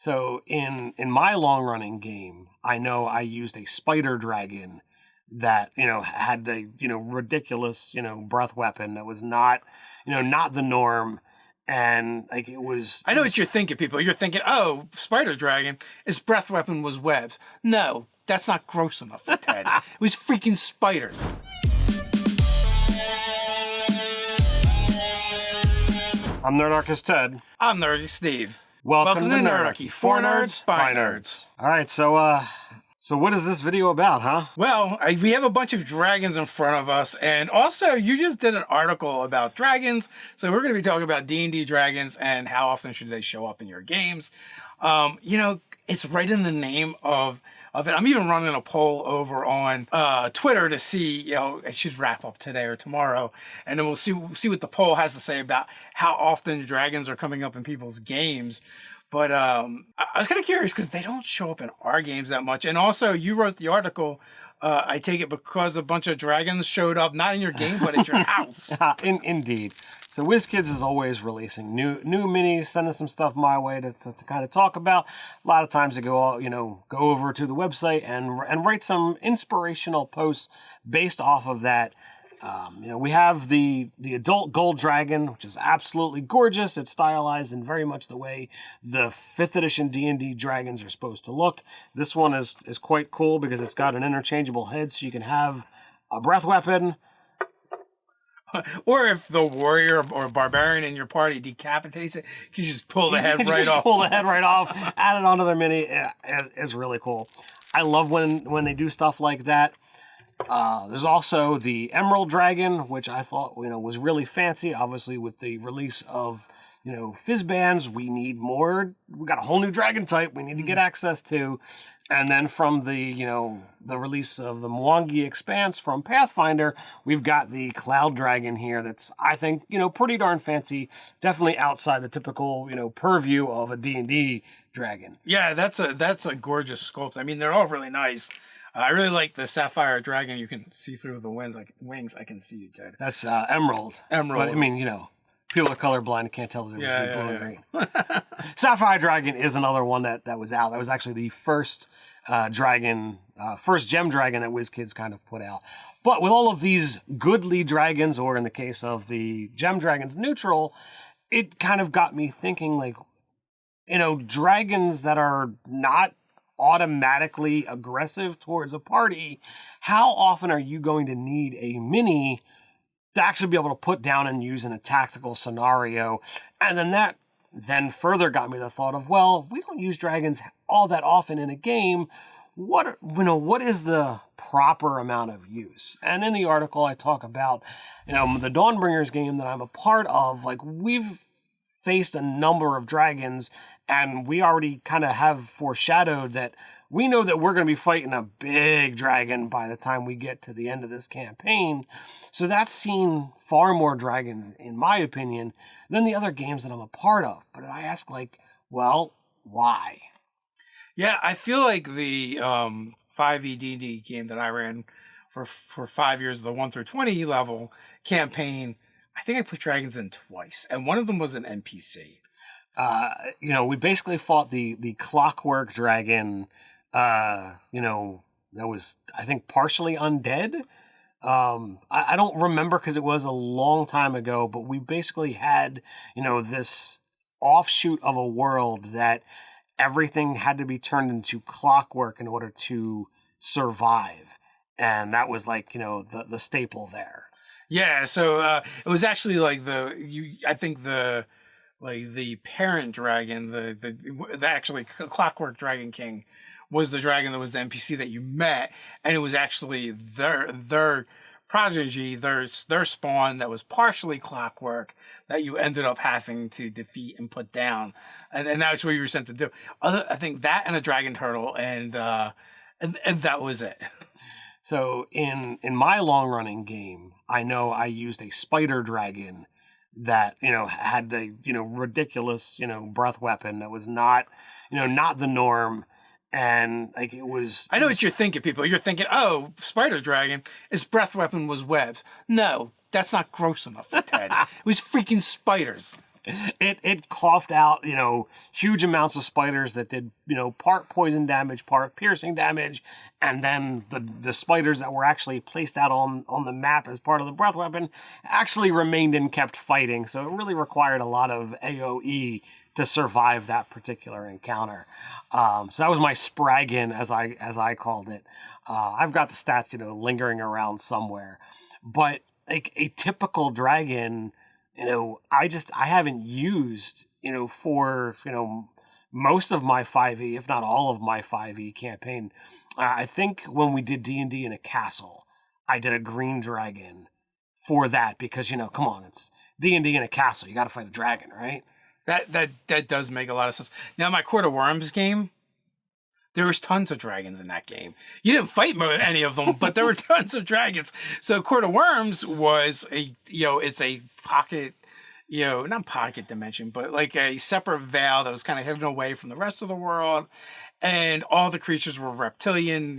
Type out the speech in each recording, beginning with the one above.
So in my long running game, I know I used a spider dragon that, had a, ridiculous, breath weapon that was not, not the norm. And like it was. I know what you're thinking, people. You're thinking, oh, spider dragon, its breath weapon was webs. No, that's not gross enough for Ted. It was freaking spiders. I'm Nerdarchy Ted. I'm Nerdy Steve. Welcome to Nerdarchy. For nerds, by nerds. All right, so what is this video about, huh? Well, we have a bunch of dragons in front of us, and also you just did an article about dragons, so we're going to be talking about D&D dragons and how often should they show up in your games. It's right in the name of it. I'm even running a poll over on Twitter to see, it should wrap up today or tomorrow, and then we'll see what the poll has to say about how often dragons are coming up in people's games. But I was kind of curious because they don't show up in our games that much. And also, you wrote the article, I take it because a bunch of dragons showed up, not in your game, but at your house. Indeed. So Whiz is always releasing new minis, sending some stuff my way to kind of talk about. A lot of times they go over to the website and write some inspirational posts based off of that. We have the adult gold dragon, which is absolutely gorgeous. It's stylized in very much the way the 5th edition D&D dragons are supposed to look. This one is quite cool because it's got an interchangeable head, so you can have a breath weapon. Or if the warrior or barbarian in your party decapitates it, you just pull the head right off. Pull the head right off, add it onto their mini. It's really cool. I love when they do stuff like that. There's also the Emerald Dragon, which I thought, was really fancy. Obviously, with the release of, Fizzbands, we need more. We got a whole new dragon type we need to get access to. And then from the, the release of the Mwangi Expanse from Pathfinder, we've got the Cloud Dragon here that's, I think, pretty darn fancy. Definitely outside the typical, purview of a D&D dragon. Yeah, that's a gorgeous sculpt. I mean, they're all really nice. I really like the Sapphire Dragon. You can see through the wings. I can see you, Ted. That's Emerald. Emerald. But, I mean, people are colorblind. Can't tell the difference between blue and green. Sapphire Dragon is another one that was out. That was actually the first dragon, first gem dragon that WizKids kind of put out. But with all of these goodly dragons, or in the case of the gem dragons neutral, it kind of got me thinking, like, dragons that are not automatically aggressive towards a party, how often are you going to need a mini to actually be able to put down and use in a tactical scenario? And then that further got me the thought of, well, we don't use dragons all that often in a game. What is the proper amount of use? And in the article I talk about, the Dawnbringers game that I'm a part of, like, we've faced a number of dragons, and we already kind of have foreshadowed that we know that we're going to be fighting a big dragon by the time we get to the end of this campaign. So that's seen far more dragons, in my opinion, than the other games that I'm a part of. But I ask, like, well, why? Yeah, I feel like the 5e D&D game that I ran for 5 years, the 1 through 20 level campaign, I think I put dragons in twice, and one of them was an NPC. We basically fought the Clockwork Dragon, that was, I think, partially undead. I don't remember because it was a long time ago, but we basically had, this offshoot of a world that everything had to be turned into clockwork in order to survive. And that was like, the staple there. Yeah, so it was actually like I think the parent dragon, the actually Clockwork Dragon King was the dragon that was the NPC that you met, and it was actually their progeny, their spawn that was partially clockwork that you ended up having to defeat and put down, and that's what you were sent to do. I think that and a dragon turtle, and that was it. So in my long running game, I know I used a spider dragon that, had a, ridiculous, breath weapon that was not, not the norm. And like it was. I know what you're thinking, people. You're thinking, oh, spider dragon, its breath weapon was webs. No, that's not gross enough for Ted. It was freaking spiders. it coughed out, huge amounts of spiders that did, part poison damage, part piercing damage, and then the spiders that were actually placed out on the map as part of the breath weapon actually remained and kept fighting. So it really required a lot of AoE to survive that particular encounter. So that was my Spraggon, as I called it. I've got the stats, lingering around somewhere, but like a typical dragon, I haven't used, for, most of my 5e, if not all of my 5e campaign. I think when we did D&D in a castle, I did a green dragon for that because, come on, it's D&D in a castle. You got to fight a dragon, right? That does make a lot of sense. Now, my Court of Worms game, there was tons of dragons in that game. You didn't fight any of them, but there were tons of dragons. So Court of Worms was it's a pocket, not pocket dimension, but like a separate veil that was kind of hidden away from the rest of the world. And all the creatures were reptilian.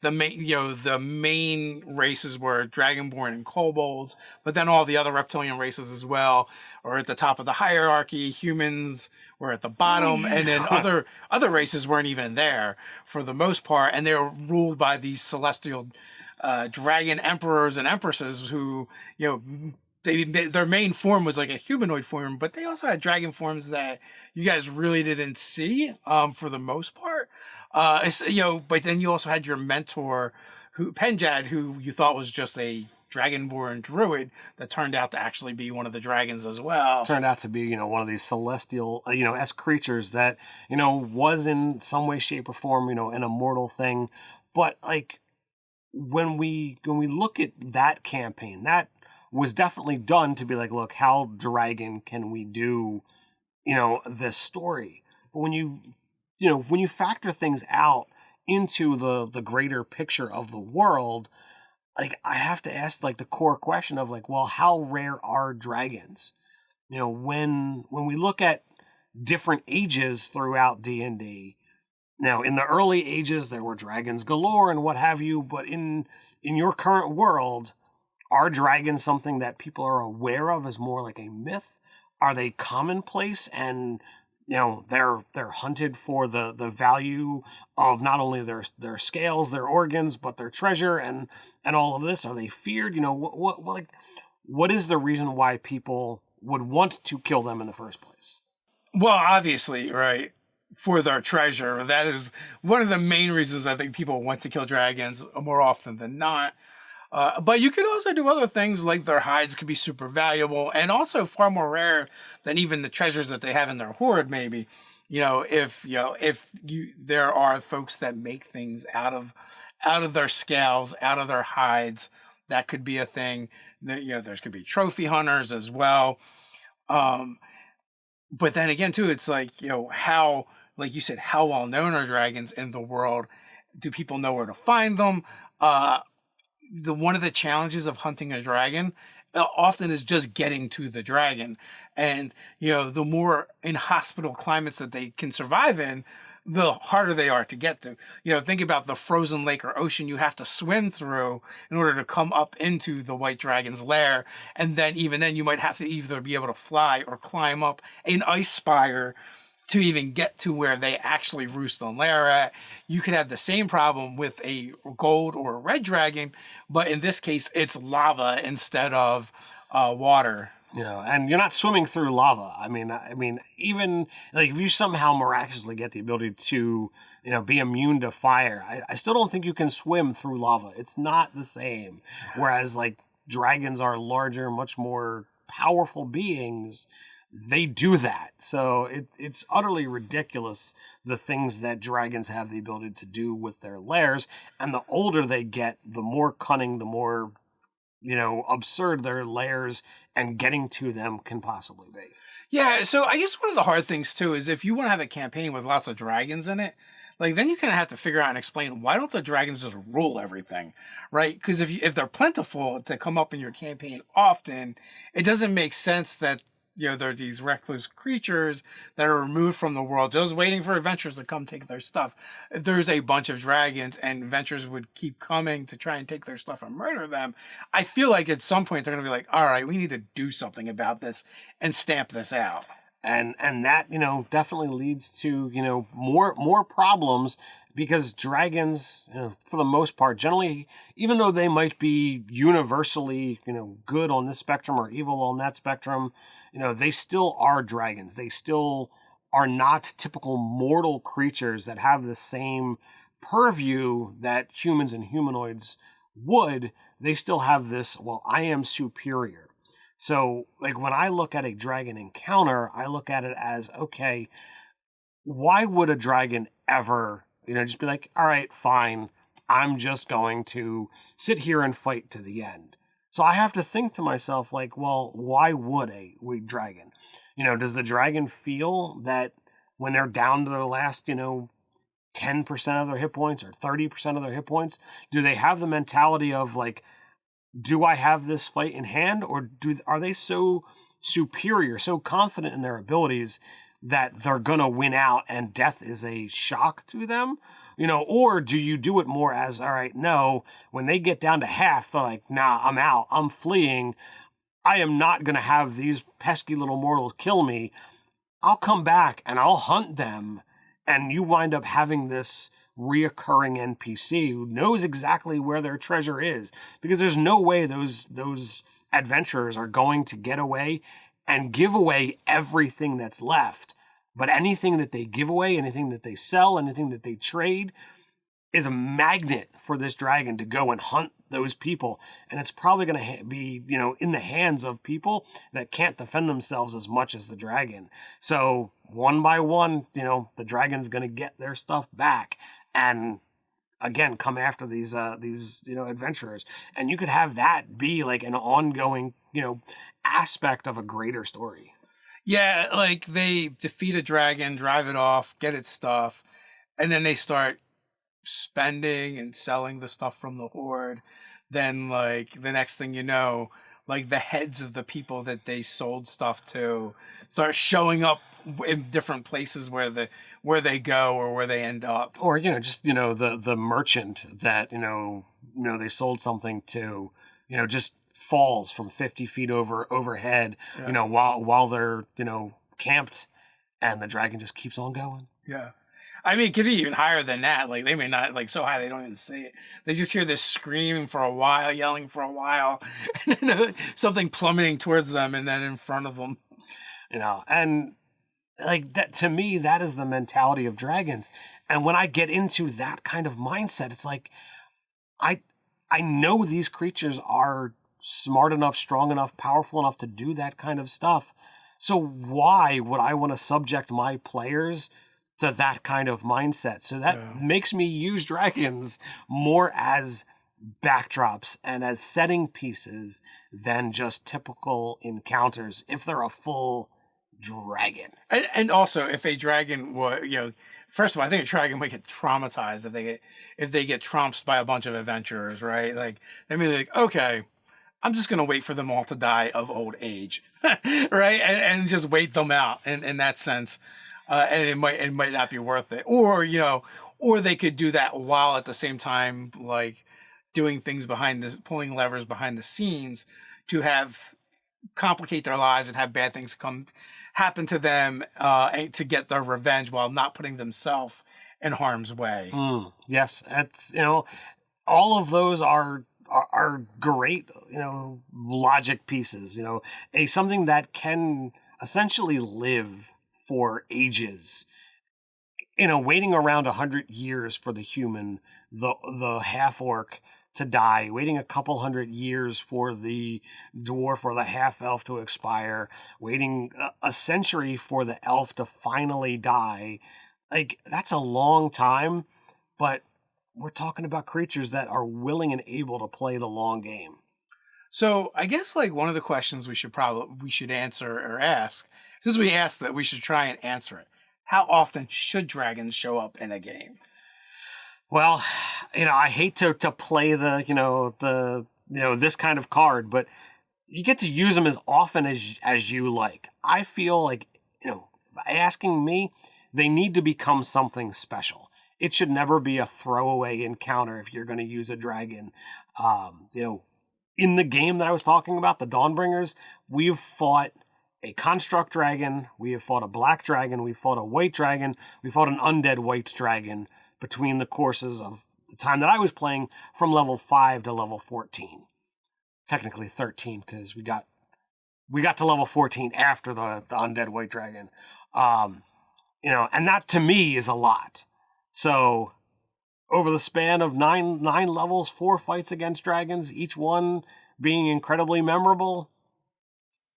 The main races were dragonborn and kobolds, but then all the other reptilian races as well are at the top of the hierarchy. Humans were at the bottom, and then other races weren't even there for the most part, and they were ruled by these celestial dragon emperors and empresses who, their main form was like a humanoid form, but they also had dragon forms that you guys really didn't see for the most part. But then you also had your mentor, Penjad, who you thought was just a dragonborn druid that turned out to actually be one of the dragons as well. Turned out to be, one of these celestial, creatures that, was in some way, shape, or form, an immortal thing. But like when we look at that campaign, that was definitely done to be like, look, how dragon can we do, this story? But when you factor things out into the greater picture of the world, like I have to ask like the core question of like, well, how rare are dragons? When we look at different ages throughout D&D, now in the early ages there were dragons galore and what have you, but in your current world, are dragons something that people are aware of as more like a myth? Are they commonplace and they're hunted for the value of not only their scales, their organs, but their treasure and all of this? Are they feared? What is the reason why people would want to kill them in the first place? Well, obviously, right, for their treasure. That is one of the main reasons I think people want to kill dragons more often than not. But you could also do other things like their hides could be super valuable and also far more rare than even the treasures that they have in their hoard. Maybe, if there are folks that make things out of their scales, out of their hides, that could be a thing. There could be trophy hunters as well. But then again, too, it's like, how, like you said, how well known are dragons in the world? Do people know where to find them? One of the challenges of hunting a dragon often is just getting to the dragon. And, the more inhospitable climates that they can survive in, the harder they are to get to. Think about the frozen lake or ocean you have to swim through in order to come up into the white dragon's lair. And then even then you might have to either be able to fly or climb up an ice spire to even get to where they actually roost and lair at. You could have the same problem with a gold or a red dragon, but in this case, it's lava instead of water. And you're not swimming through lava. I mean, even like if you somehow miraculously get the ability to, be immune to fire, I still don't think you can swim through lava. It's not the same. Whereas like dragons are larger, much more powerful beings. They do that. So it's utterly ridiculous, the things that dragons have the ability to do with their lairs. And the older they get, the more cunning, the more, absurd their lairs and getting to them can possibly be. Yeah, so I guess one of the hard things, too, is if you want to have a campaign with lots of dragons in it, like then you kind of have to figure out and explain, why don't the dragons just rule everything, right? Because if they're plentiful to come up in your campaign often, it doesn't make sense that they're these recluse creatures that are removed from the world, just waiting for adventurers to come take their stuff. If there's a bunch of dragons and adventurers would keep coming to try and take their stuff and murder them, I feel like at some point they're going to be like, all right, we need to do something about this and stamp this out. And that, definitely leads to, more problems, because dragons, for the most part, generally, even though they might be universally, good on this spectrum or evil on that spectrum, they still are dragons. They still are not typical mortal creatures that have the same purview that humans and humanoids would. They still have this, well, I am superior. So, like, when I look at a dragon encounter, I look at it as, okay, why would a dragon ever, just be like, all right, fine, I'm just going to sit here and fight to the end. So I have to think to myself, like, well, why would a dragon? Does the dragon feel that when they're down to their last, 10% of their hit points or 30% of their hit points, do they have the mentality of, like, do I have this fight in hand, or are they so superior, so confident in their abilities that they're gonna win out and death is a shock to them? Or do you do it more as, all right, no, when they get down to half, they're like, nah, I'm out, I'm fleeing, I am not gonna have these pesky little mortals kill me. I'll come back and I'll hunt them, and you wind up having this reoccurring NPC who knows exactly where their treasure is, because there's no way those adventurers are going to get away and give away everything that's left. But anything that they give away, anything that they sell, anything that they trade is a magnet for this dragon to go and hunt those people. And it's probably going to be, in the hands of people that can't defend themselves as much as the dragon. So one by one, the dragon's going to get their stuff back and again come after these adventurers. And you could have that be like an ongoing, aspect of a greater story. Yeah, like they defeat a dragon, drive it off, get its stuff, and then they start spending and selling the stuff from the horde. Then, like, the next thing you know, like, the heads of the people that they sold stuff to start showing up in different places where they go or where they end up. Or, the merchant that, they sold something to, just falls from 50 feet overhead, yeah. While they're, camped, and the dragon just keeps on going. Yeah. I mean, it could be even higher than that. Like, they may not, like, so high they don't even see it. They just hear this screaming for a while, yelling for a while, and then something plummeting towards them, and then in front of them. And, like, that, to me, that is the mentality of dragons. And when I get into that kind of mindset, it's like, I know these creatures are smart enough, strong enough, powerful enough to do that kind of stuff. So why would I want to subject my players to that kind of mindset? So that makes me use dragons more as backdrops and as setting pieces than just typical encounters if they're a full dragon. And also, if a dragon would, first of all, I think a dragon might get traumatized if they get tromped by a bunch of adventurers, right? Like, they may be like, okay, I'm just gonna wait for them all to die of old age, right? And just wait them out in that sense. And it might not be worth it. Or, or they could do that while at the same time, like, doing things pulling levers behind the scenes to complicate their lives and have bad things happen to them, and to get their revenge while not putting themselves in harm's way. Yes, it's, all of those are great, logic pieces, something that can essentially live for ages. Waiting around 100 years for the human, the half-orc to die, waiting a couple 100 years for the dwarf or the half-elf to expire, waiting a century for the elf to finally die. Like, that's a long time, but we're talking about creatures that are willing and able to play the long game. So I guess, like, one of the questions we should answer or ask, since we asked that, we should try and answer it. How often should dragons show up in a game? Well, I hate to play the this kind of card, but you get to use them as often as you like. I feel like, asking me, they need to become something special. It should never be a throwaway encounter if you're going to use a dragon. In the game that I was talking about, the Dawnbringers, we've fought a construct dragon, we have fought a black dragon, we've fought a white dragon, we fought an undead white dragon between the courses of the time that I was playing from level 5 to level 14. Technically 13, because we got to level 14 after the undead white dragon. And that to me is a lot. So over the span of nine levels, 4 fights against dragons, each one being incredibly memorable,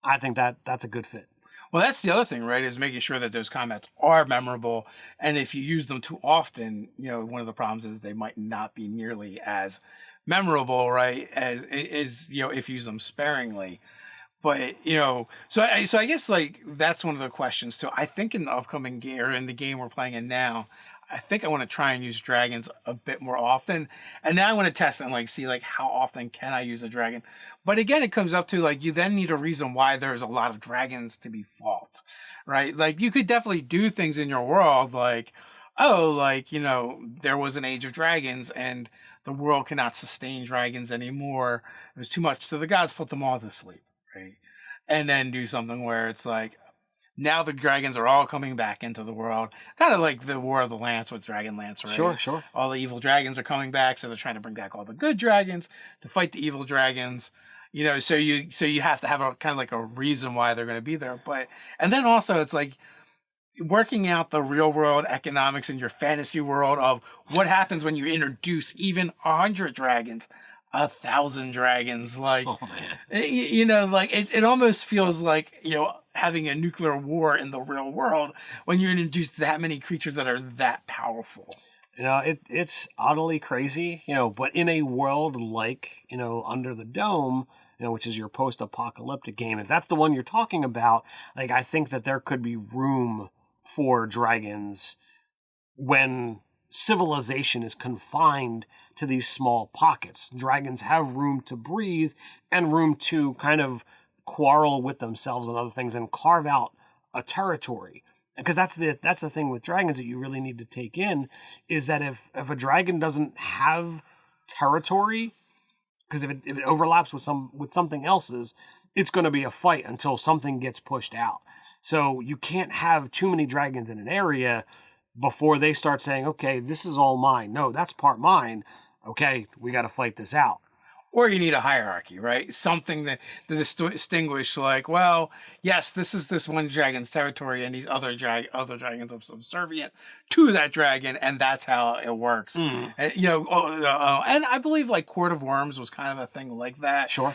I think that's a good fit. Well, that's the other thing, right? Is making sure that those combats are memorable. And if you use them too often, one of the problems is they might not be nearly as memorable, right? As if you use them sparingly. But, so I guess like that's one of the questions too. I think in the upcoming game, or in the game we're playing in now, I think I want to try and use dragons a bit more often. And now I want to test and like see like how often can I use a dragon. But again, it comes up to like you then need a reason why there's a lot of dragons to be fought, right? Like you could definitely do things in your world like, there was an age of dragons and the world cannot sustain dragons anymore. It was too much. So the gods put them all to sleep, right? And then do something where it's like, now the dragons are all coming back into the world. Kind of like the War of the Lance with Dragonlance, right? Sure. All the evil dragons are coming back, so they're trying to bring back all the good dragons to fight the evil dragons. So you have to have a kind of like a reason why they're going to be there. And then also it's like working out the real world economics in your fantasy world of what happens when you introduce even 100 dragons. 1,000 dragons, like, oh, man. It almost feels like, having a nuclear war in the real world when you introduce that many creatures that are that powerful. It's utterly crazy, but in a world like, Under the Dome, which is your post-apocalyptic game, if that's the one you're talking about, like, I think that there could be room for dragons when civilization is confined to these small pockets. Dragons have room to breathe and room to kind of quarrel with themselves and other things and carve out a territory. Because that's the thing with dragons that you really need to take in, is that if a dragon doesn't have territory, because if it overlaps with something else's, it's going to be a fight until something gets pushed out. So you can't have too many dragons in an area before they start saying, okay, this is all mine. No, that's part mine. Okay, we got to fight this out. Or you need a hierarchy, right? Something that distinguish, like, well, yes, this is this one dragon's territory, and these other dragons are subservient to that dragon, and that's how it works. Mm. And, and I believe like Court of Worms was kind of a thing like that. Sure.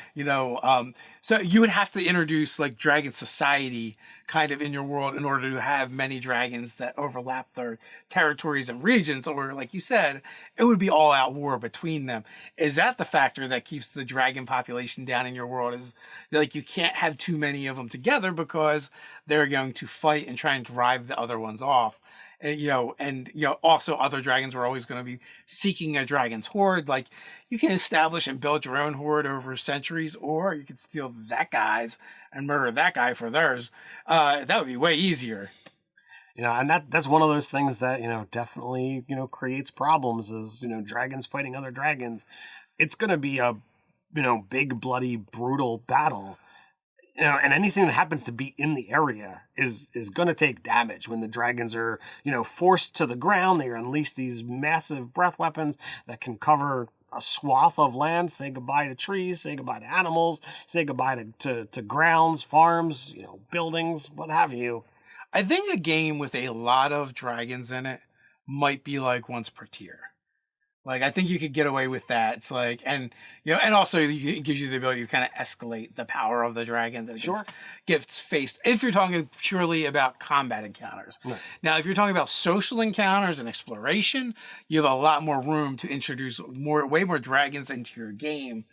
So you would have to introduce like dragon society kind of in your world in order to have many dragons that overlap their territories and regions, or like you said, it would be all out war between them. Is that the factor that keeps the dragon population down in your world? Is like you can't have too many of them together because they're going to fight and try and drive the other ones off. Also other dragons are always going to be seeking a dragon's horde. Like you can establish and build your own horde over centuries, or you can steal that guy's and murder that guy for theirs. That would be way easier. And that's one of those things that, definitely, creates problems is, dragons fighting other dragons. It's going to be a, big, bloody, brutal battle. And anything that happens to be in the area is going to take damage when the dragons are, forced to the ground. They unleash these massive breath weapons that can cover a swath of land, say goodbye to trees, say goodbye to animals, say goodbye to grounds, farms, buildings, what have you. I think a game with a lot of dragons in it might be like once per tier. Like, I think you could get away with that. It's like, and also it gives you the ability to kind of escalate the power of the dragon that Sure. gets faced. If you're talking purely about combat encounters. Right. Now, if you're talking about social encounters and exploration, you have a lot more room to introduce way more dragons into your game.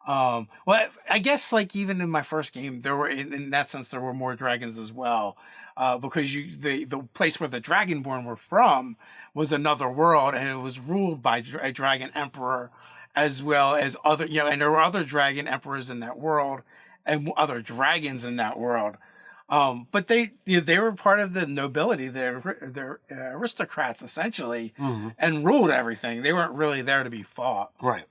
Well, I guess like even in my first game, there were in that sense there were more dragons as well, because the place where the Dragonborn were from was another world, and it was ruled by a dragon emperor, as well as other and there were other dragon emperors in that world and other dragons in that world. But they were part of the nobility. They're aristocrats essentially, and ruled everything. They weren't really there to be fought. Right.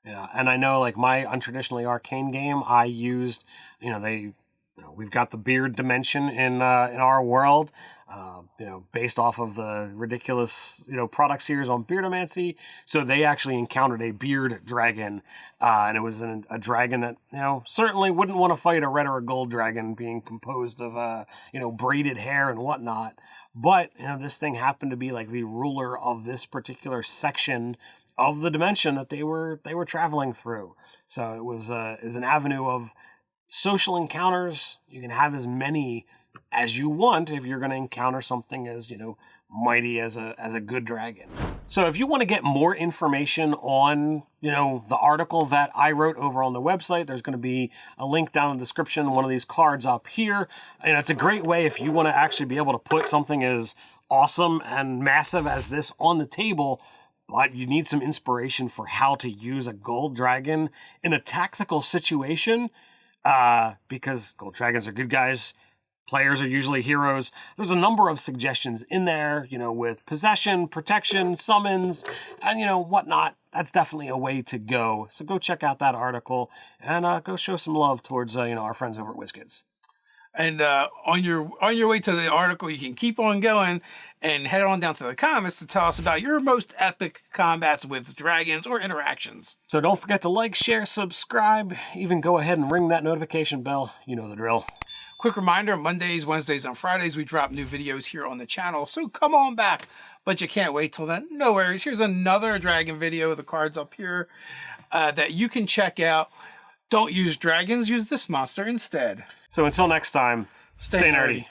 Yeah, and I know, like, my untraditionally arcane game, I used, we've got the beard dimension in our world, based off of the ridiculous, product series on Beardomancy. So they actually encountered a beard dragon, and it was a dragon that, certainly wouldn't want to fight a red or a gold dragon being composed of, braided hair and whatnot. But, this thing happened to be like the ruler of this particular section of the dimension that they were traveling through. So it was is an avenue of social encounters. You can have as many as you want if you're going to encounter something as mighty as a good dragon. So if you want to get more information on the article that I wrote over on the website, there's going to be a link down in the description, one of these cards up here, and it's a great way if you want to actually be able to put something as awesome and massive as this on the table, but you need some inspiration for how to use a gold dragon in a tactical situation, because gold dragons are good guys. Players are usually heroes. There's a number of suggestions in there, with possession, protection, summons, and, whatnot. That's definitely a way to go. So go check out that article and go show some love towards, our friends over at WizKids. And on your way to the article, you can keep on going and head on down to the comments to tell us about your most epic combats with dragons or interactions. So don't forget to like, share, subscribe, even go ahead and ring that notification bell. You know the drill. Quick reminder, Mondays, Wednesdays, and Fridays, we drop new videos here on the channel, so come on back. But you can't wait till then. No worries. Here's another dragon video, the cards up here, that you can check out. Don't use dragons, use this monster instead. So until next time, stay nerdy.